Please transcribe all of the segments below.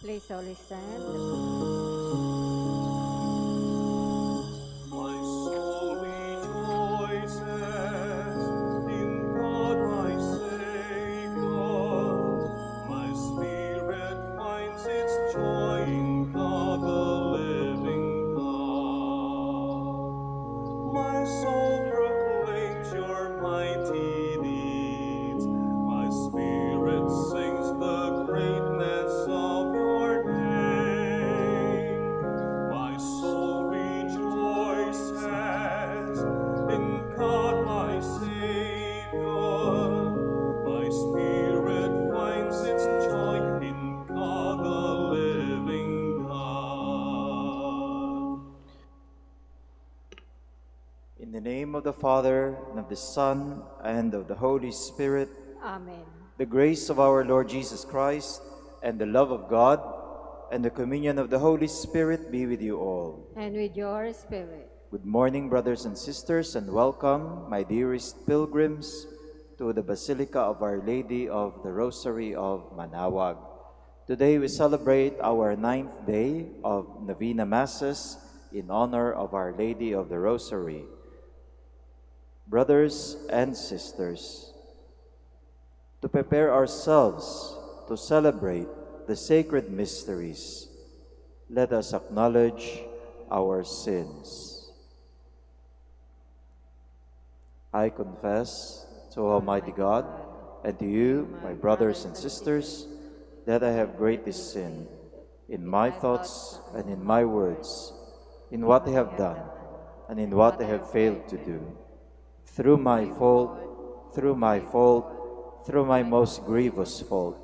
Please all stand. My soul rejoices in God my Savior. My spirit finds its joy in God the living God. My soul proclaims your mighty deeds. My spirit sings the greatness of your name. My soul rejoices in God my Savior. My spirit finds its joy in God the living God. In the name of the Father, and of the Son, and of the Holy Spirit, Amen. the grace of our Lord Jesus Christ, and the love of God, and the communion of the Holy Spirit be with you all. And with your spirit. Good morning, brothers and sisters, and welcome, my dearest pilgrims, to the Basilica of Our Lady of the Rosary of Manaoag. Today we celebrate our 9th day of Novena Masses in honor of Our Lady of the Rosary. Brothers and sisters, to prepare ourselves to celebrate the sacred mysteries, let us acknowledge our sins. I confess to Almighty God and to you, my brothers and sisters, that I have greatly sinned in my thoughts and in my words, in what I have done and in what I have failed to do. Through my fault, through my most grievous fault.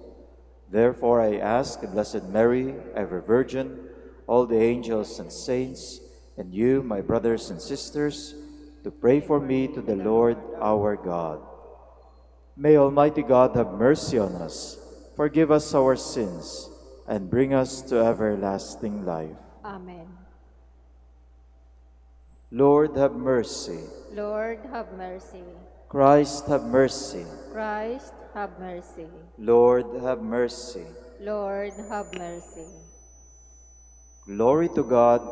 Therefore I ask the Blessed Mary, ever Virgin, all the angels and saints, and you, my brothers and sisters, to pray for me to the Lord our God. May Almighty God have mercy on us, forgive us our sins, and bring us to everlasting life. Amen. Lord, have mercy. Lord, have mercy. Christ, have mercy. Christ, have mercy. Lord, have mercy. Lord, have mercy. Glory to God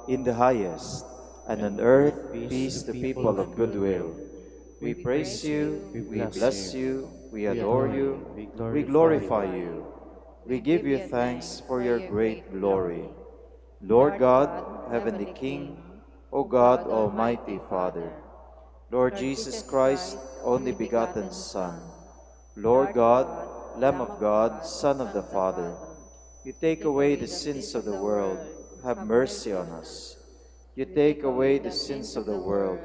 in the highest, and on earth peace to people of good will. We praise you, we bless you, we adore you, we glorify you. We give you thanks for your great glory. Lord God, Heavenly King, O God, Almighty Father, Lord Jesus Christ, only begotten Son, Lord God, Lamb of God, Son of the Father, you take away the sins of the world, have mercy on us. You take away the sins of the world,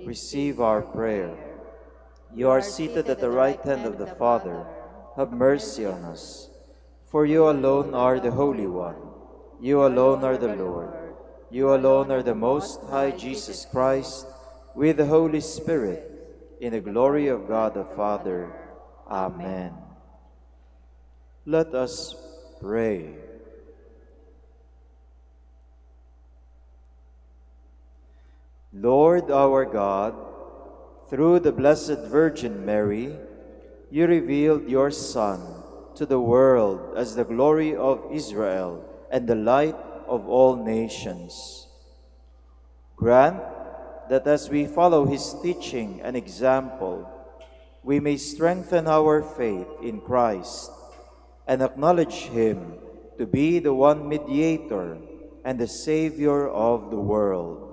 receive our prayer. You are seated at the right hand of the Father, have mercy on us. For you alone are the Holy One, you alone are the Lord, you alone are the Most High Jesus Christ, with the Holy Spirit, in the glory of God the Father. Amen. Let us pray. Lord our God, through the Blessed Virgin Mary, you revealed your Son to the world as the glory of Israel and the light of all nations. Grant that as we follow his teaching and example, we may strengthen our faith in Christ and acknowledge him to be the one mediator and the Savior of the world,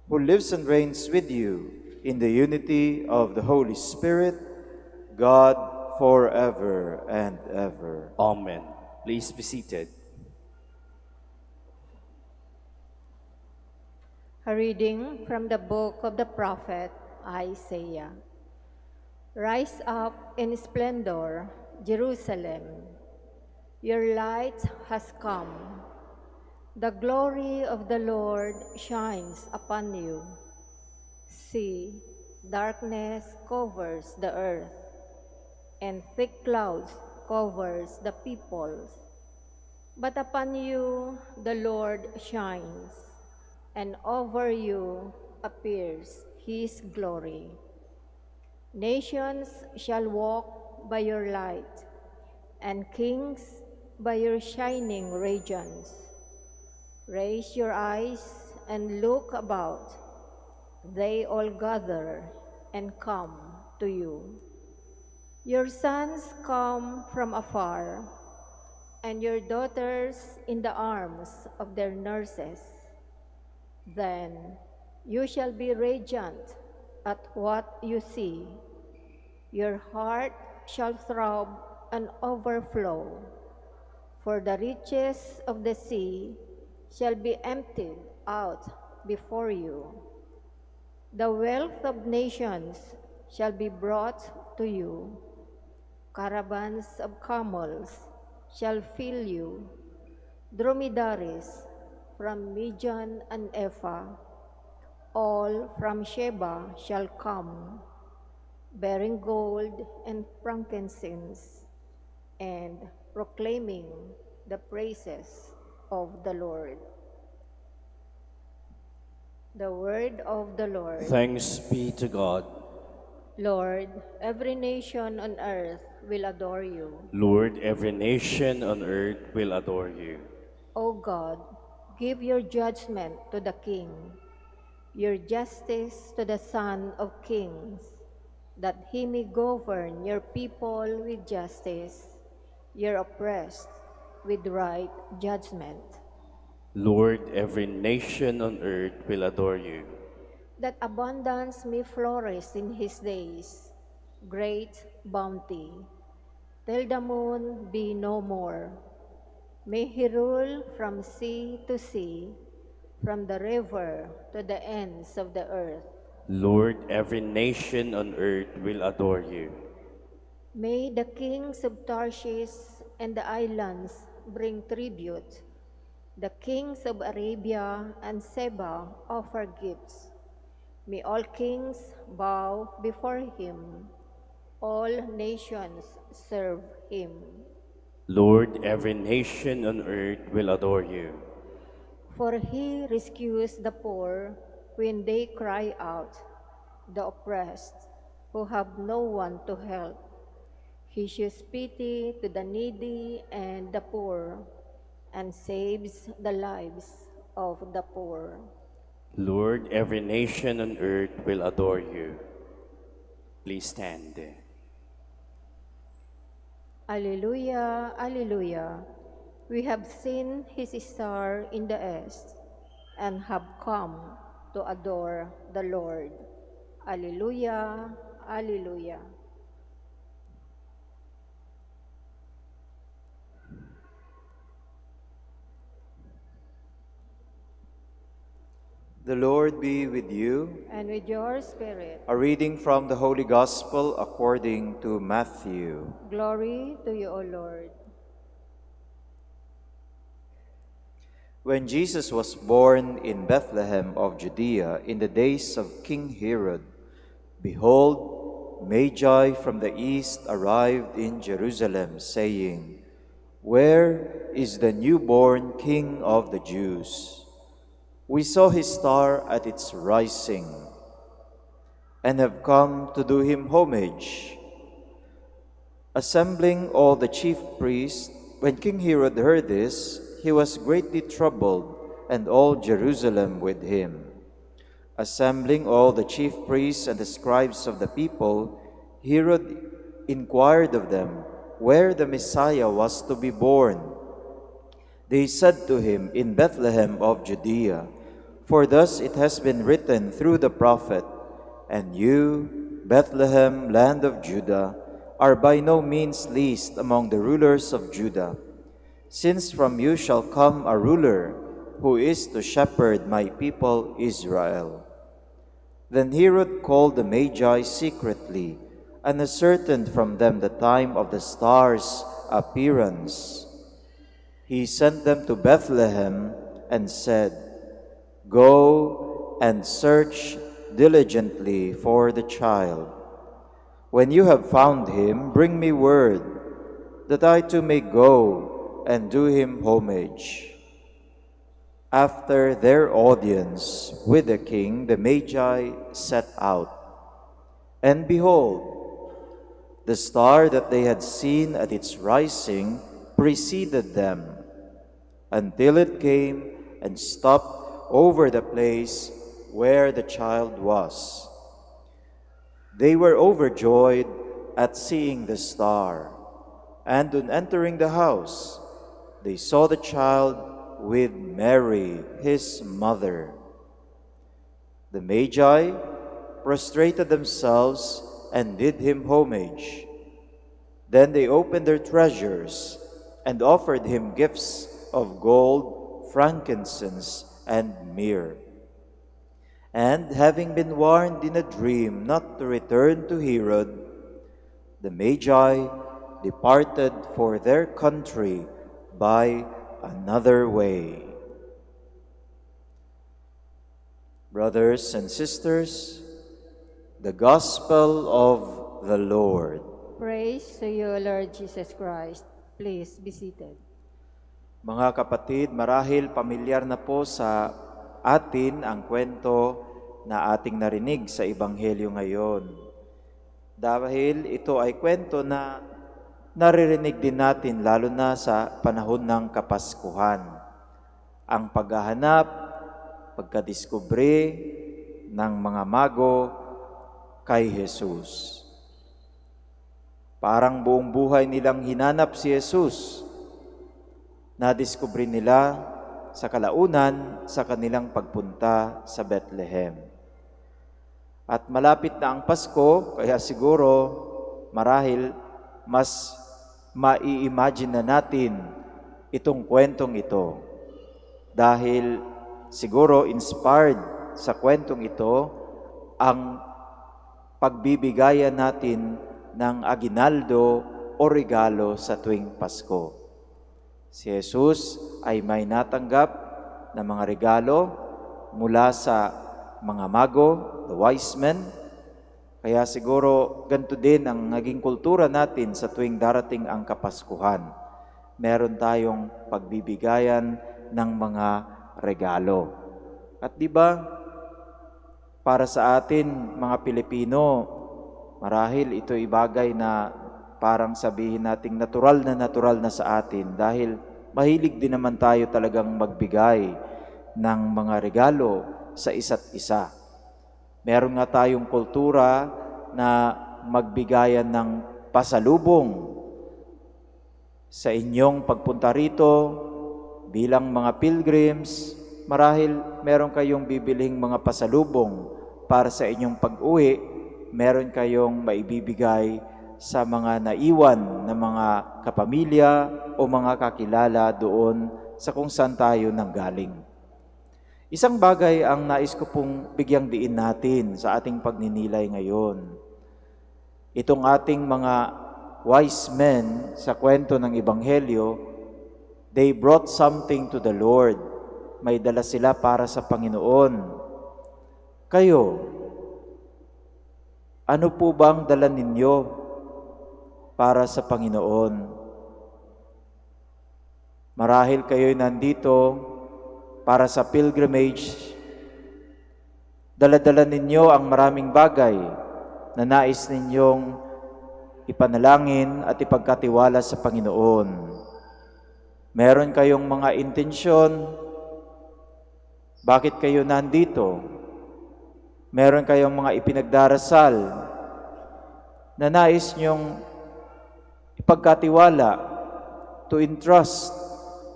who lives and reigns with you in the unity of the Holy Spirit, God, forever and ever. Amen. Please be seated. A reading from the book of the prophet Isaiah. Rise up in splendor, Jerusalem. Your light has come. The glory of the Lord shines upon you. See, darkness covers the earth, and thick clouds covers the peoples. But upon you the Lord shines, and over you appears his glory. Nations shall walk by your light, and kings by your shining radiance. Raise your eyes and look about. They all gather and come to you. Your sons come from afar, and your daughters in the arms of their nurses. Then you shall be radiant at what you see. Your heart shall throb and overflow, for the riches of the sea shall be emptied out before you. The wealth of nations shall be brought to you. Caravans of camels shall fill you. Dromedaries from Midian and Ephah, all from Sheba shall come, bearing gold and frankincense, and proclaiming the praises of the Lord. The word of the Lord. Thanks be to God. Lord, every nation on earth will adore you. Lord, every nation on earth will adore you. O God, give your judgment to the King, your justice to the Son of Kings, that he may govern your people with justice, your oppressed with right judgment. Lord, every nation on earth will adore you. That abundance may flourish in his days, great bounty, till the moon be no more. May he rule from sea to sea, from the river to the ends of the earth. Lord, every nation on earth will adore you. May the kings of Tarshish and the islands bring tribute. The kings of Arabia and Seba offer gifts. May all kings bow before him. All nations serve him. Lord, every nation on earth will adore you. For he rescues the poor when they cry out, the oppressed who have no one to help. He shows pity to the needy and the poor, and saves the lives of the poor. Lord, every nation on earth will adore you. Please stand. Alleluia, Alleluia. We have seen his star in the east and have come to adore the Lord. Alleluia, Alleluia. The Lord be with you. And with your spirit. A reading from the Holy Gospel according to Matthew. Glory to you, O Lord. When Jesus was born in Bethlehem of Judea in the days of King Herod, behold, Magi from the east arrived in Jerusalem, saying, "Where is the newborn King of the Jews? We saw his star at its rising, and have come to do him homage." Assembling all the chief priests, when King Herod heard this, he was greatly troubled, and all Jerusalem with him. Assembling all the chief priests and the scribes of the people, Herod inquired of them where the Messiah was to be born. They said to him, "In Bethlehem of Judea, for thus it has been written through the prophet, and you, Bethlehem, land of Judah, are by no means least among the rulers of Judah, since from you shall come a ruler who is to shepherd my people Israel." Then Herod called the Magi secretly, and ascertained from them the time of the star's appearance. He sent them to Bethlehem and said, "Go and search diligently for the child. When you have found him, bring me word, that I too may go and do him homage." After their audience with the king, the Magi set out. And behold, the star that they had seen at its rising preceded them until it came and stopped over the place where the child was. They were overjoyed at seeing the star, and on entering the house, they saw the child with Mary, his mother. The Magi prostrated themselves and did him homage. Then they opened their treasures and offered him gifts of gold, frankincense, and myrrh. And having been warned in a dream not to return to Herod, the Magi departed for their country by another way. Brothers and sisters, the Gospel of the Lord. Praise to you, Lord Jesus Christ. Please be seated. Mga kapatid, marahil pamilyar na po sa atin ang kwento na ating narinig sa Ebanghelyo ngayon. Dahil ito ay kwento na naririnig din natin lalo na sa panahon ng Kapaskuhan. Ang paghahanap, pagkadiskubre ng mga mago kay Jesus. Parang buong buhay nilang hinanap si Jesus. Nadiskubre nila sa kalaunan sa kanilang pagpunta sa Bethlehem. At malapit na ang Pasko, kaya siguro marahil mas mai-imagine na natin itong kwentong ito. Dahil siguro inspired sa kwentong ito ang pagbibigayan natin ng aginaldo o regalo sa tuwing Pasko. Si Jesus ay may natanggap na mga regalo mula sa mga mago, the wise men. Kaya siguro ganito din ang naging kultura natin sa tuwing darating ang Kapaskuhan. Meron tayong pagbibigayan ng mga regalo. At di ba, para sa atin mga Pilipino, marahil ito ibagay na parang sabihin nating natural na sa atin dahil mahilig din naman tayo talagang magbigay ng mga regalo sa isa't isa. Meron nga tayong kultura na magbigayan ng pasalubong sa inyong pagpunta rito bilang mga pilgrims. Marahil meron kayong bibiling mga pasalubong para sa inyong pag-uwi, meron kayong maibibigay sa mga naiwan na mga kapamilya o mga kakilala doon sa kung saan tayo nanggaling. Isang bagay ang nais ko pong bigyang diin natin sa ating pagninilay ngayon. Itong ating mga wise men sa kwento ng Ebanghelyo, they brought something to the Lord. May dala sila para sa Panginoon. Kayo, ano po bang dala ninyo para sa Panginoon? Marahil kayo'y nandito para sa pilgrimage. Dala-dala ninyo ang maraming bagay na nais ninyong ipanalangin at ipagkatiwala sa Panginoon. Meron kayong mga intensyon. Bakit kayo nandito? Meron kayong mga ipinagdarasal na nais nyong ipagkatiwala, to entrust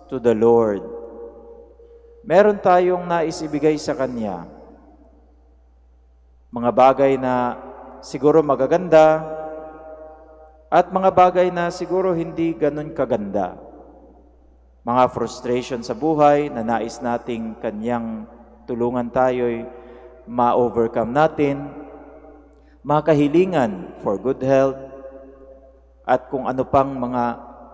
to the Lord. Meron tayong nais ibigay sa Kanya. Mga bagay na siguro magaganda at mga bagay na siguro hindi ganun kaganda. Mga frustration sa buhay na nais nating Kanyang tulungan tayo'y ma-overcome natin, mga kahilingan for good health, at kung ano pang mga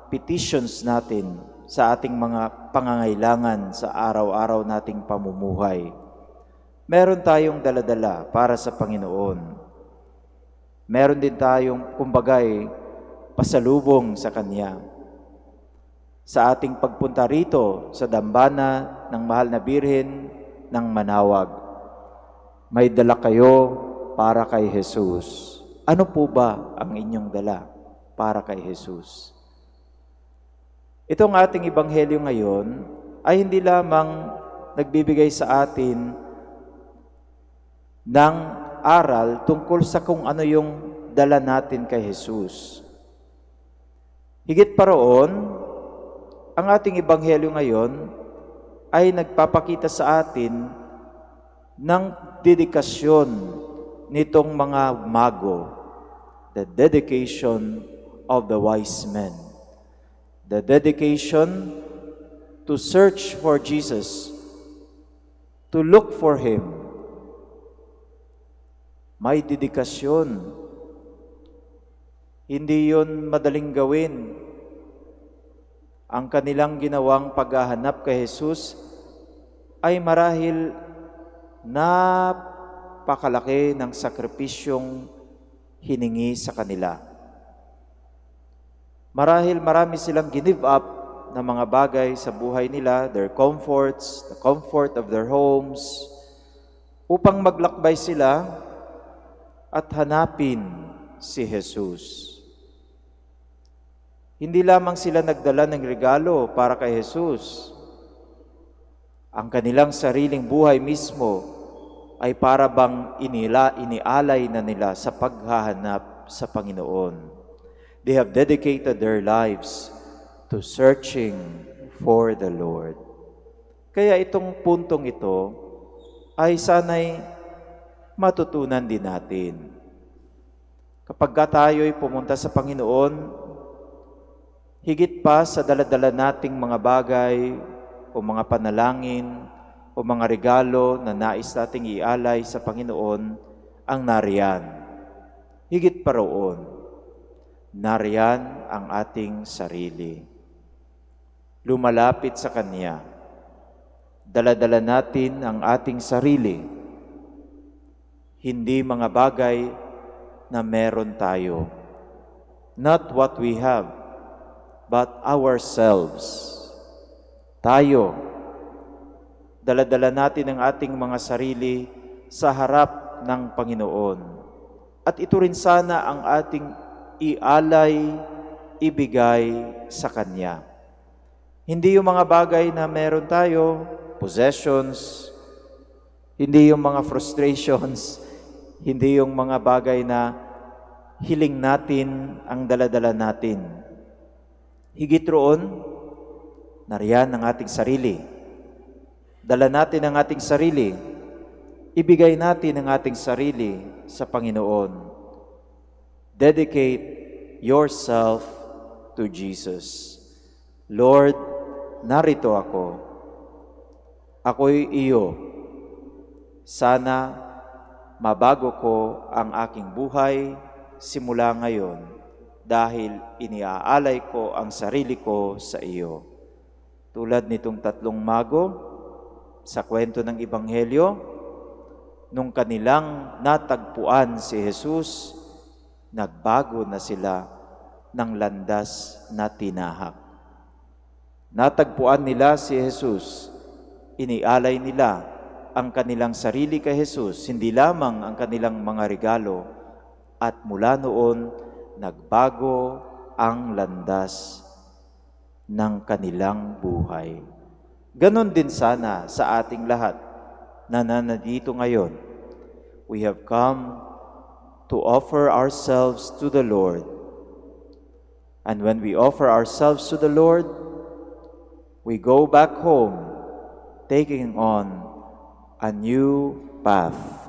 petitions natin sa ating mga pangangailangan sa araw-araw nating pamumuhay. Meron tayong daladala para sa Panginoon. Meron din tayong, kumbagay, pasalubong sa Kanya. Sa ating pagpunta rito sa dambana ng Mahal na Birhen ng Manaoag, may dala kayo para kay Jesus. Ano po ba ang inyong dala para kay Jesus? Itong ating ebanghelyo ngayon ay hindi lamang nagbibigay sa atin ng aral tungkol sa kung ano yung dala natin kay Jesus. Higit pa roon, ang ating ebanghelyo ngayon ay nagpapakita sa atin ng dedikasyon nitong mga mago, the dedication of the wise men, the dedication to search for Jesus, to look for Him. May dedikasyon. Hindi yun madaling gawin. Ang kanilang ginawang paghahanap kay Jesus ay marahil napakalaki ng sakripisyong hiningi sa kanila. Marahil marami silang give up na mga bagay sa buhay nila, their comforts, the comfort of their homes, upang maglakbay sila at hanapin si Jesus. Hindi lamang sila nagdala ng regalo para kay Jesus. Ang kanilang sariling buhay mismo ay para bang inialay na nila sa paghahanap sa Panginoon. They have dedicated their lives to searching for the Lord. Kaya itong puntong ito ay sana'y matutunan din natin. Kapag tayo'y pumunta sa Panginoon, higit pa sa daladala nating mga bagay o mga panalangin o mga regalo na nais nating ialay sa Panginoon, ang nariyan. Higit pa roon, nariyan ang ating sarili. Lumalapit sa Kanya. Daladala natin ang ating sarili. Hindi mga bagay na meron tayo. Not what we have, but ourselves. Tayo. Daladala natin ang ating mga sarili sa harap ng Panginoon. At ito rin sana ang ating ialay, ibigay sa Kanya. Hindi yung mga bagay na meron tayo, possessions, hindi yung mga frustrations, hindi yung mga bagay na hiling natin ang daladala natin. Higit roon, nariyan ang ating sarili. Dala natin ang ating sarili. Ibigay natin ang ating sarili sa Panginoon. Dedicate yourself to Jesus. Lord, narito ako. Ako'y iyo. Sana mabago ko ang aking buhay simula ngayon dahil iniaalay ko ang sarili ko sa iyo. Tulad nitong tatlong mago sa kwento ng Ebanghelyo, nung kanilang natagpuan si Jesus, nagbago na sila ng landas na tinahak. Natagpuan nila si Jesus, inialay nila ang kanilang sarili kay Jesus, hindi lamang ang kanilang mga regalo, at mula noon, nagbago ang landas ng kanilang buhay. Ganon din sana sa ating lahat na nandito ngayon. We have come to offer ourselves to the Lord. And when we offer ourselves to the Lord, we go back home, taking on a new path.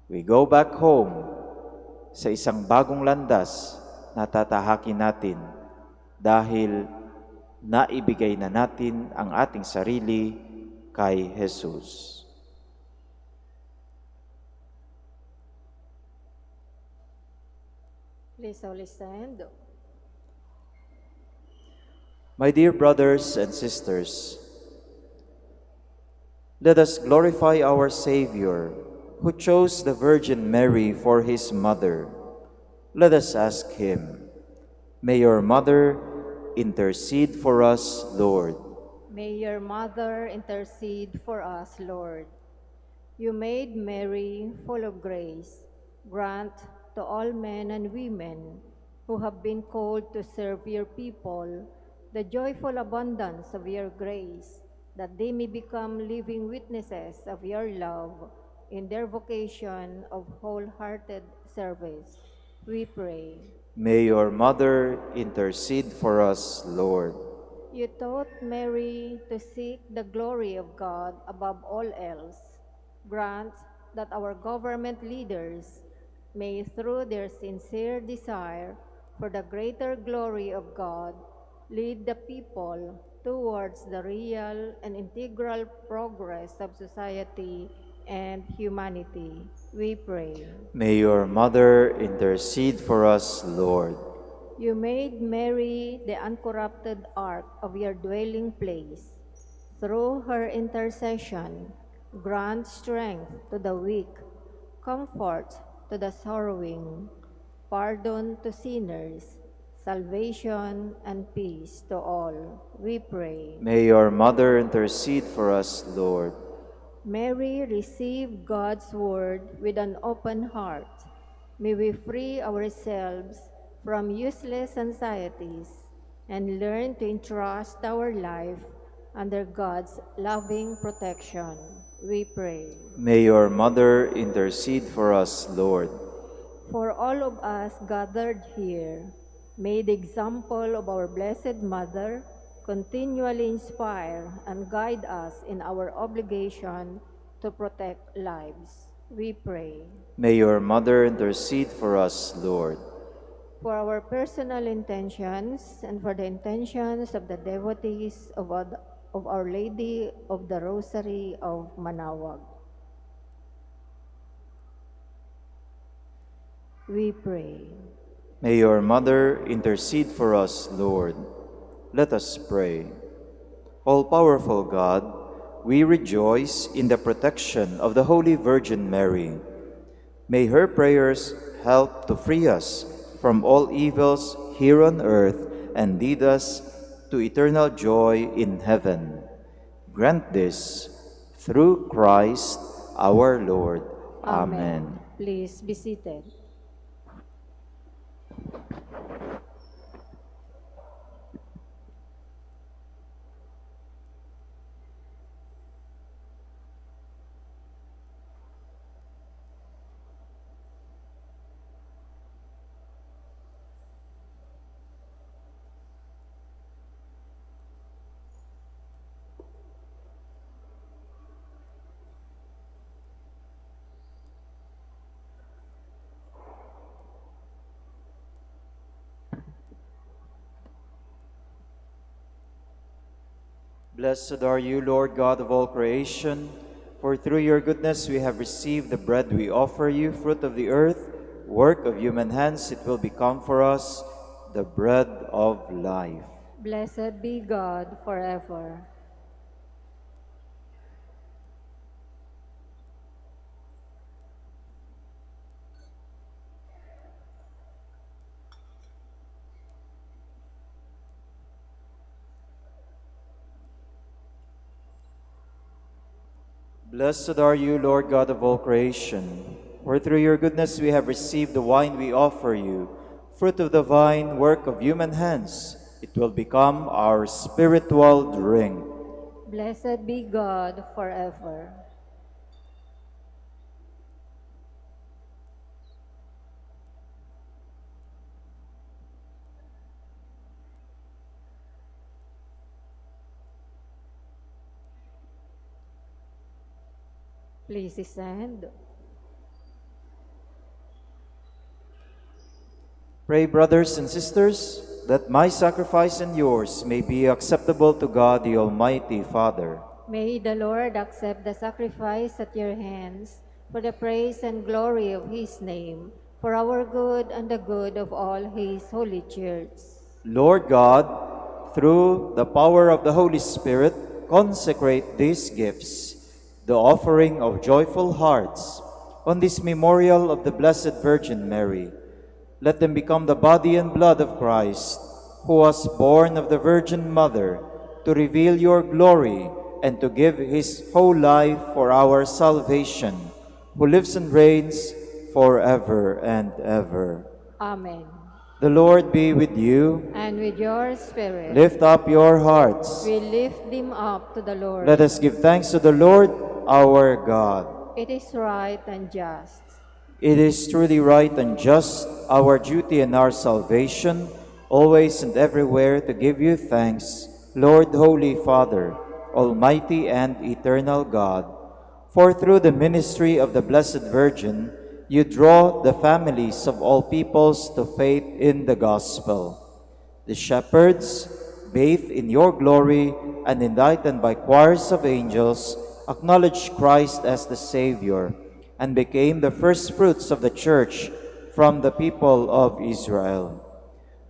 We go back home sa isang bagong landas na tatahakin natin dahil naibigay na natin ang ating sarili kay Jesus. Please all stand. My dear brothers and sisters, let us glorify our Savior, who chose the Virgin Mary for His mother. Let us ask Him, may your mother intercede for us, Lord. May your mother intercede for us, Lord. You made Mary full of grace. Grant to all men and women who have been called to serve your people the joyful abundance of your grace, that they may become living witnesses of your love in their vocation of wholehearted service. We pray. May your Mother intercede for us, Lord. You taught Mary to seek the glory of God above all else. Grant that our government leaders may, through their sincere desire for the greater glory of God, lead the people towards the real and integral progress of society and humanity. We pray. May your Mother intercede for us, Lord. You made Mary the uncorrupted ark of your dwelling place. Through her intercession, grant strength to the weak, comfort to the sorrowing, pardon to sinners, salvation and peace to all. We pray. May your Mother intercede for us, Lord. Mary, receive God's word with an open heart. May we free ourselves from useless anxieties and learn to entrust our life under God's loving protection. We pray. May your Mother intercede for us, Lord. For all of us gathered here, may the example of our Blessed Mother continually inspire and guide us in our obligation to protect lives. We pray. May your Mother intercede for us, Lord. For our personal intentions and for the intentions of the devotees of Our Lady of the Rosary of Manaoag. We pray. May your Mother intercede for us, Lord. Let us pray. All-powerful God, we rejoice in the protection of the Holy Virgin Mary. May her prayers help to free us from all evils here on earth and lead us to eternal joy in heaven. Grant this through Christ our Lord. Amen. Please be seated. Blessed are you, Lord God of all creation, for through your goodness we have received the bread we offer you, fruit of the earth, work of human hands. It will become for us the bread of life. Blessed be God forever. Blessed are you, Lord God of all creation, for through your goodness we have received the wine we offer you, fruit of the vine, work of human hands. It will become our spiritual drink. Blessed be God forever. Please stand. Pray, brothers and sisters, that my sacrifice and yours may be acceptable to God, the Almighty Father. May the Lord accept the sacrifice at your hands for the praise and glory of his name, for our good and the good of all his holy church. Lord God, through the power of the Holy Spirit, consecrate these gifts, the offering of joyful hearts, on this memorial of the Blessed Virgin Mary. Let them become the body and blood of Christ, who was born of the Virgin Mother, to reveal your glory and to give his whole life for our salvation, who lives and reigns forever and ever. Amen. The Lord be with you. and with your spirit. Lift up your hearts. We lift them up to the Lord. Let us give thanks to the Lord our God. It is right and just. It is truly right and just, our duty and our salvation, always and everywhere to give you thanks, Lord, Holy Father, Almighty and eternal God. For through the ministry of the Blessed Virgin, you draw the families of all peoples to faith in the gospel. The shepherds, bathed in your glory and enlightened by choirs of angels, acknowledged Christ as the Savior and became the first fruits of the Church from the people of Israel.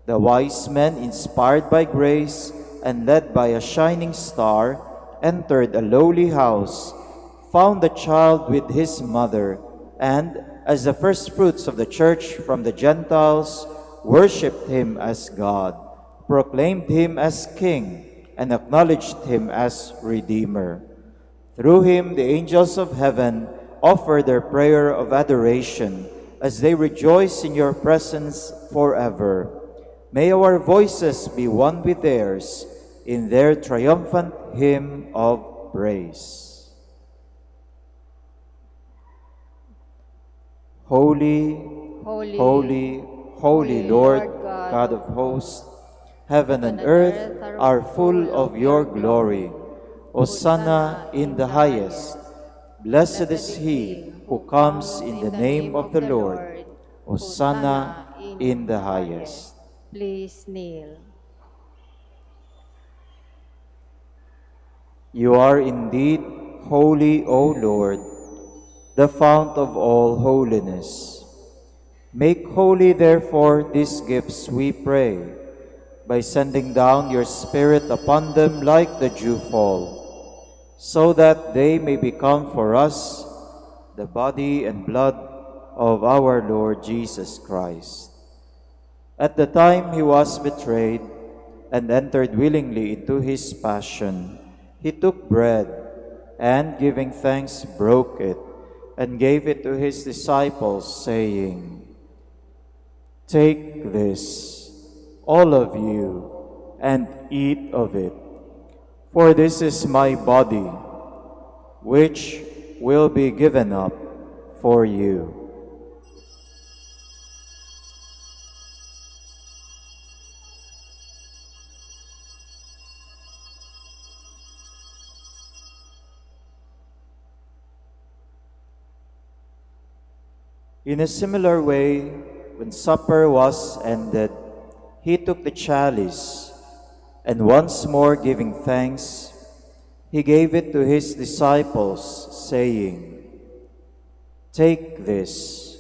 The wise men, inspired by grace and led by a shining star, entered a lowly house, found the child with his mother, and, as the first fruits of the Church from the Gentiles, worshipped him as God, proclaimed him as King, and acknowledged him as Redeemer. Through him, the angels of heaven offer their prayer of adoration as they rejoice in your presence forever. May our voices be one with theirs in their triumphant hymn of praise. Holy, Holy, holy, holy Lord, God of hosts, heaven and earth are full of your glory. Hosanna in the highest. Blessed is he who comes in the name of the Lord. Hosanna in the highest. Please kneel. You are indeed holy, O Lord, the fount of all holiness. Make holy, therefore, these gifts, we pray, by sending down your Spirit upon them like the dewfall, so that they may become for us the body and blood of our Lord Jesus Christ. At the time he was betrayed and entered willingly into his passion, he took bread and, giving thanks, broke it and gave it to his disciples, saying, "Take this, all of you, and eat of it. For this is my body, which will be given up for you." In a similar way, when supper was ended, he took the chalice, and once more giving thanks, he gave it to his disciples, saying, "Take this,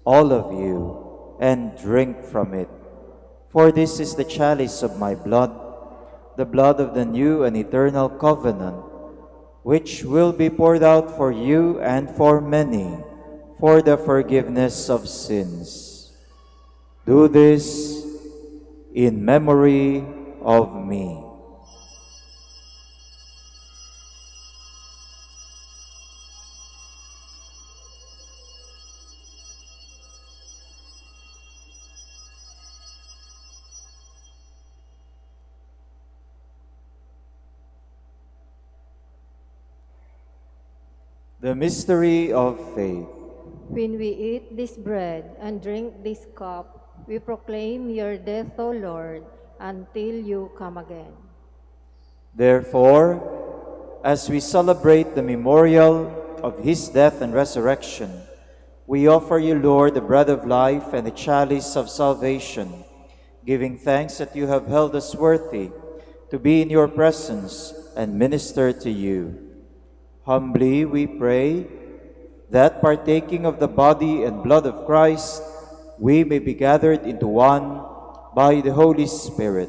all of you, and drink from it. For this is the chalice of my blood, the blood of the new and eternal covenant, which will be poured out for you and for many, for the forgiveness of sins. Do this in memory of me." The mystery of faith. When we eat this bread and drink this cup, we proclaim your death, O Lord, until you come again. Therefore, as we celebrate the memorial of his death and resurrection, we offer you, Lord, the bread of life and the chalice of salvation, giving thanks that you have held us worthy to be in your presence and minister to you. Humbly we pray that, partaking of the body and blood of Christ, we may be gathered into one by the Holy Spirit.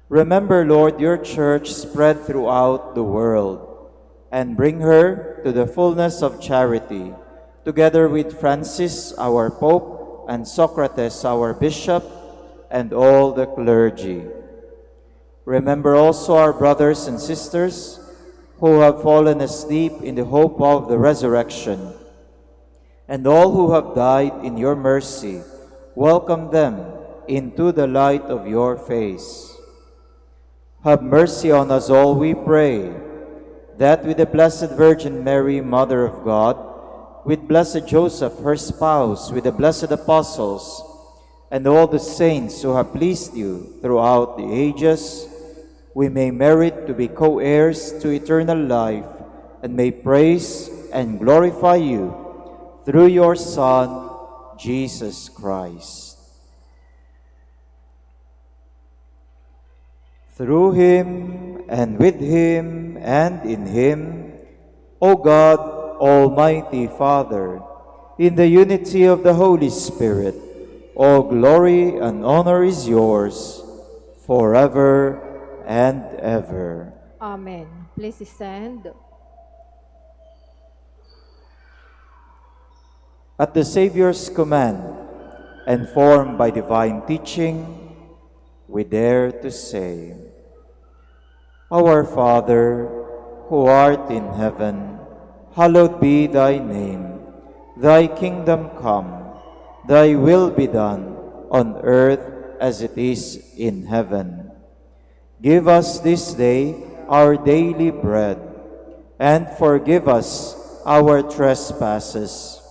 Remember, Lord, your church spread throughout the world, and bring her to the fullness of charity, together with Francis, our Pope, and Socrates, our Bishop, and all the clergy. Remember also our brothers and sisters who have fallen asleep in the hope of the resurrection, and all who have died in your mercy, welcome them into the light of your face. Have mercy on us all, we pray, that with the Blessed Virgin Mary, Mother of God, with Blessed Joseph, her spouse, with the blessed apostles, and all the saints who have pleased you throughout the ages, we may merit to be co-heirs to eternal life, and may praise and glorify you through your Son, Jesus Christ. Through him, and with him, and in him, O God, Almighty Father, in the unity of the Holy Spirit, all glory and honor is yours, forever and ever. Amen. Please stand. At the Savior's command, and formed by divine teaching, we dare to say, Our Father, who art in heaven, hallowed be thy name. Thy kingdom come, thy will be done, on earth as it is in heaven. Give us this day our daily bread, and forgive us our trespasses,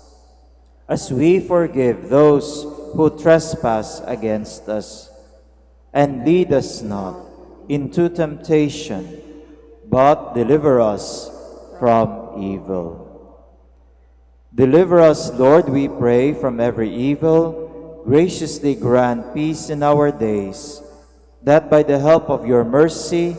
as we forgive those who trespass against us. And lead us not into temptation, but deliver us from evil. Deliver us, Lord, we pray, from every evil. Graciously grant peace in our days, that by the help of your mercy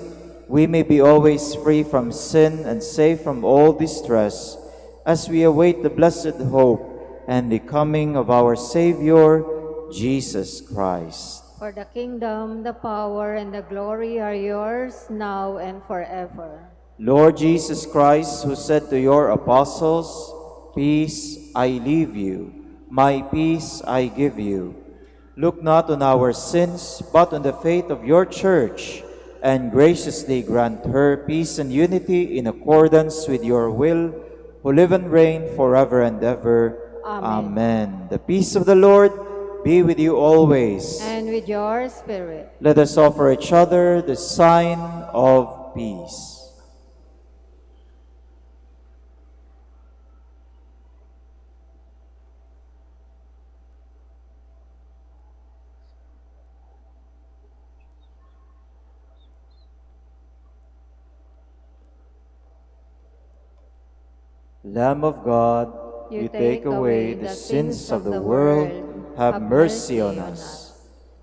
we may be always free from sin and safe from all distress, as we await the blessed hope and the coming of our Savior, Jesus Christ. For the kingdom, the power, and the glory are yours, now and forever. Lord Jesus Christ, who said to your apostles, Peace I leave you, my peace I give you. Look not on our sins, but on the faith of your church, and graciously grant her peace and unity in accordance with your will, who live and reign forever and ever. Amen. Amen. The peace of the Lord be with you always. And with your spirit. Let us offer each other the sign of peace. Lamb of God, you take away the sins of the world, have mercy on us.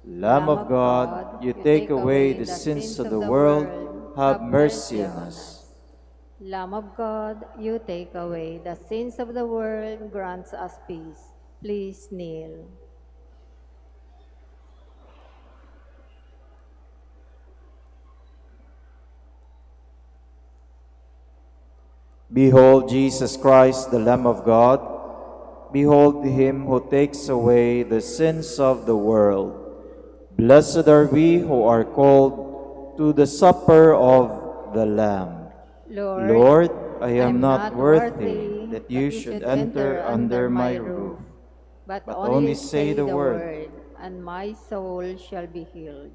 Lamb of God, you take away the sins of the world, have mercy on us. Lamb of God, you take away the sins of the world, grant us peace. Please kneel. Behold Jesus Christ, the Lamb of God. Behold him who takes away the sins of the world. Blessed are we who are called to the supper of the Lamb. Lord, I am not worthy that you should enter under my roof, but but only say the word, and my soul shall be healed.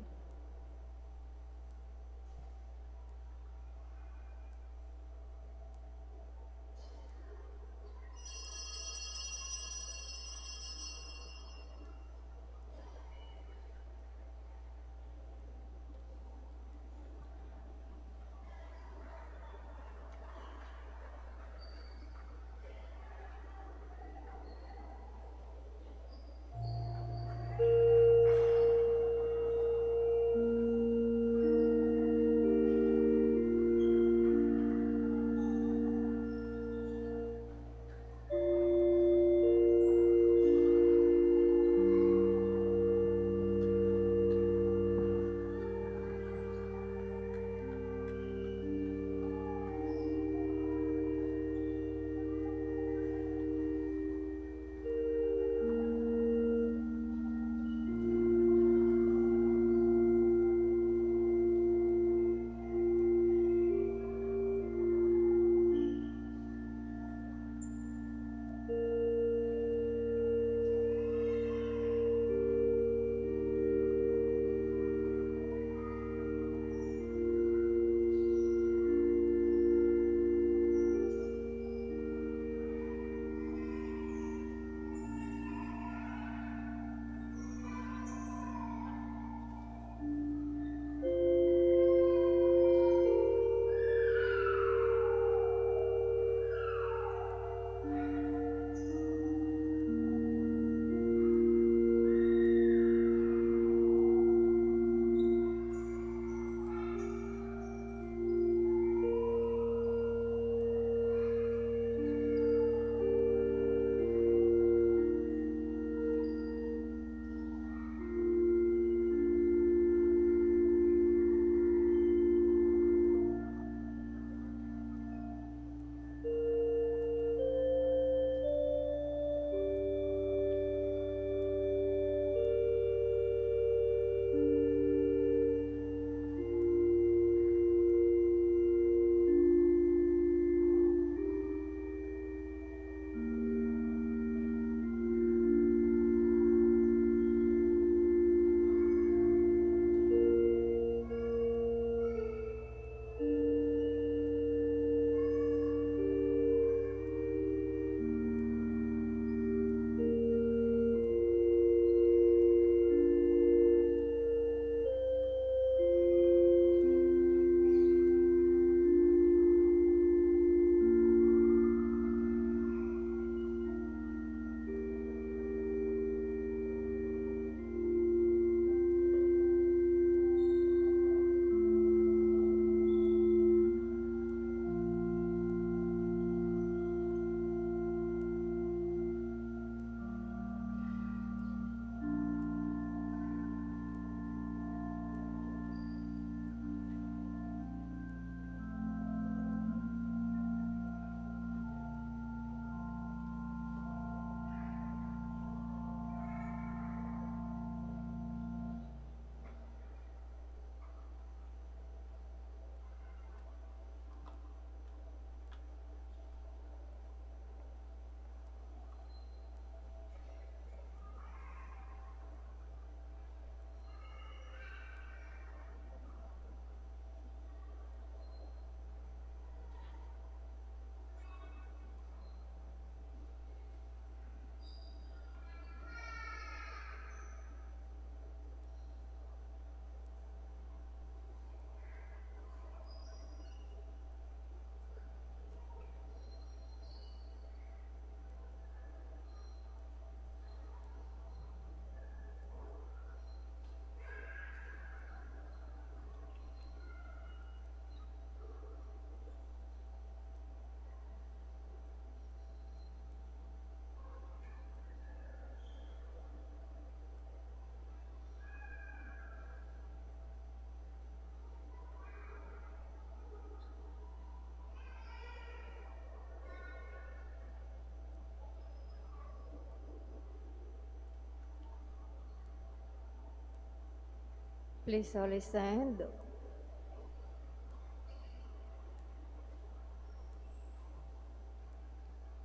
Please all stand.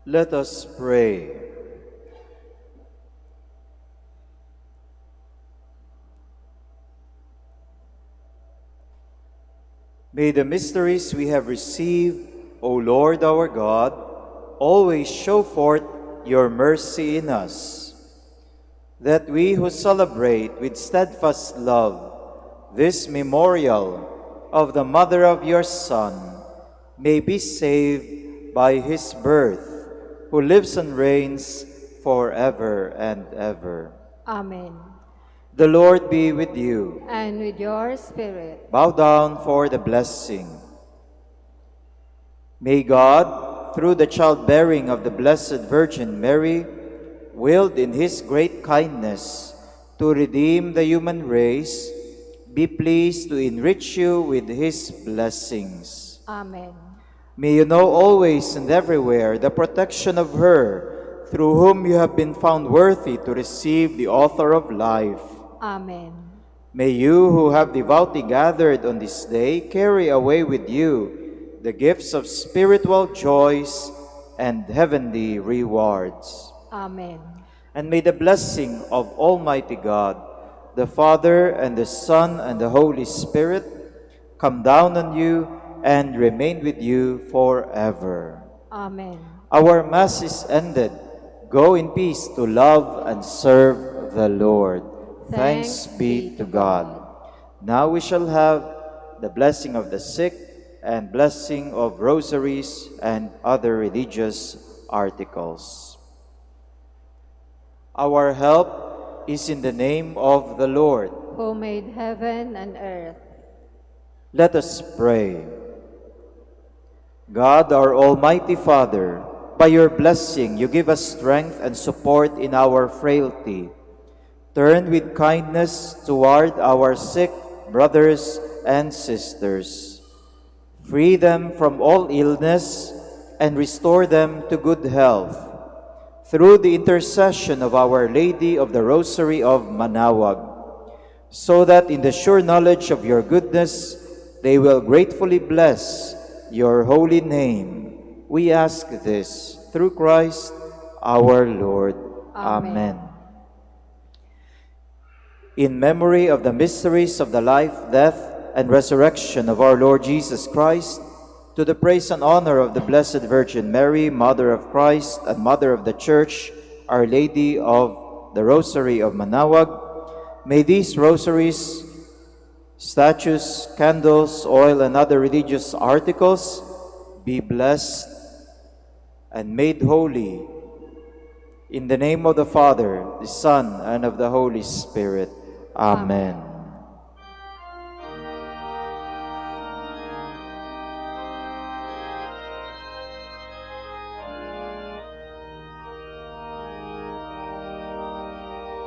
Let us pray. May the mysteries we have received, O Lord our God, always show forth your mercy in us, that we who celebrate with steadfast love this memorial of the Mother of your Son may be saved by his birth, who lives and reigns forever and ever. Amen. The Lord be with you. And with your spirit. Bow down for the blessing. May God, through the childbearing of the Blessed Virgin Mary, willed in his great kindness to redeem the human race, be pleased to enrich you with his blessings. Amen. May you know always and everywhere the protection of her, through whom you have been found worthy to receive the author of life. Amen. May you who have devoutly gathered on this day carry away with you the gifts of spiritual joys and heavenly rewards. Amen. And may the blessing of Almighty God, the Father and the Son and the Holy Spirit come down on you and remain with you forever. Amen. Our Mass is ended. Go in peace to love and serve the Lord. Thanks be to God. Now we shall have the blessing of the sick and blessing of rosaries and other religious articles. Our help is in the name of the Lord, who made heaven and earth. Let us pray. God, our Almighty Father, by your blessing you give us strength and support in our frailty. Turn with kindness toward our sick brothers and sisters. Free them from all illness and restore them to good health. Through the intercession of Our Lady of the Rosary of Manaoag, so that in the sure knowledge of your goodness, they will gratefully bless your holy name. We ask this through Christ our Lord. Amen. In memory of the mysteries of the life, death, and resurrection of our Lord Jesus Christ, to the praise and honor of the Blessed Virgin Mary, Mother of Christ and Mother of the Church, Our Lady of the Rosary of Manaoag, may these rosaries, statues, candles, oil, and other religious articles be blessed and made holy in the name of the Father, the Son, and of the Holy Spirit. Amen.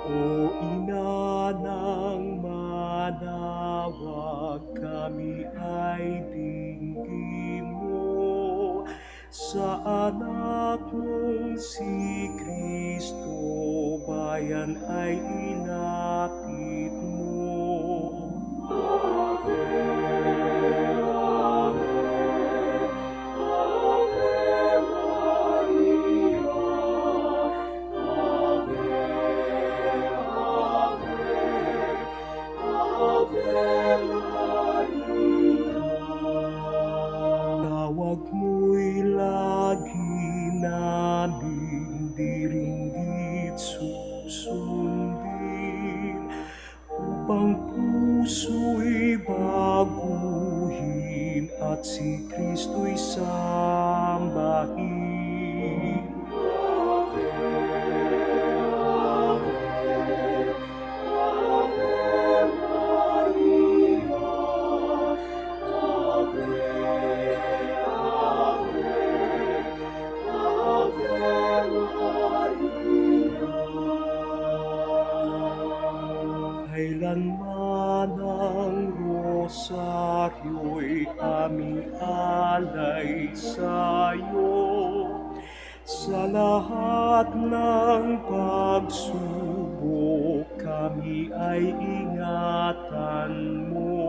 O Ina ng Manaoag, kami ay dinggin mo sa anak mong si Kristo, bayan ay inakit mo. Tawag mo'y lagi namin diringgit susundin, upang puso'y baguhin at si Kristo'y sambahin. Kailanman ang rosaryo'y aming alay sa'yo, sa lahat ng pagsubok O kami ay ingatan mo.